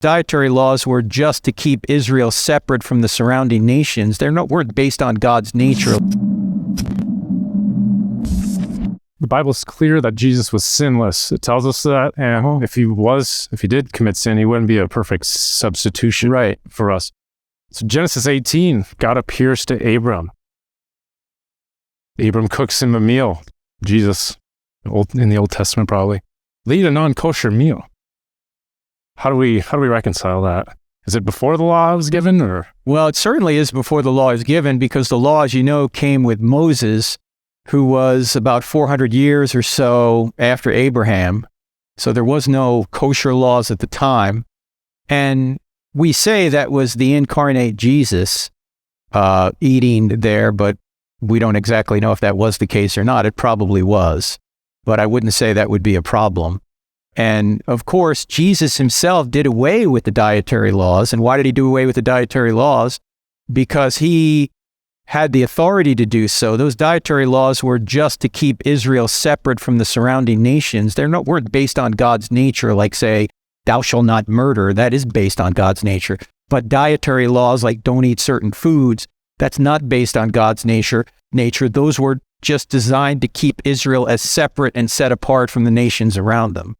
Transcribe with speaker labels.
Speaker 1: dietary laws were just to keep Israel separate from the surrounding nations. They weren't based on God's nature.
Speaker 2: The Bible's clear that Jesus was sinless. It tells us that, and if he did commit sin, he wouldn't be a perfect substitution for us. So Genesis 18, God appears to Abram. Abram cooks him a meal. Jesus, in the Old Testament probably, lead a non-kosher meal. How do we reconcile that? Is it before the law was given, or?
Speaker 1: Well, it certainly is before the law is given, because the law, as you know, came with Moses, who was about 400 years or so after Abraham. So there was no kosher laws at the time. And we say that was the incarnate Jesus eating there, but we don't exactly know if that was the case or not. It probably was, but I wouldn't say that would be a problem. And of course, Jesus himself did away with the dietary laws. And why did he do away with the dietary laws? Because he had the authority to do so. Those dietary laws were just to keep Israel separate from the surrounding nations. They weren't based on God's nature, like, say, thou shalt not murder. That is based on God's nature. But dietary laws like don't eat certain foods, that's not based on God's nature. Those were just designed to keep Israel as separate and set apart from the nations around them.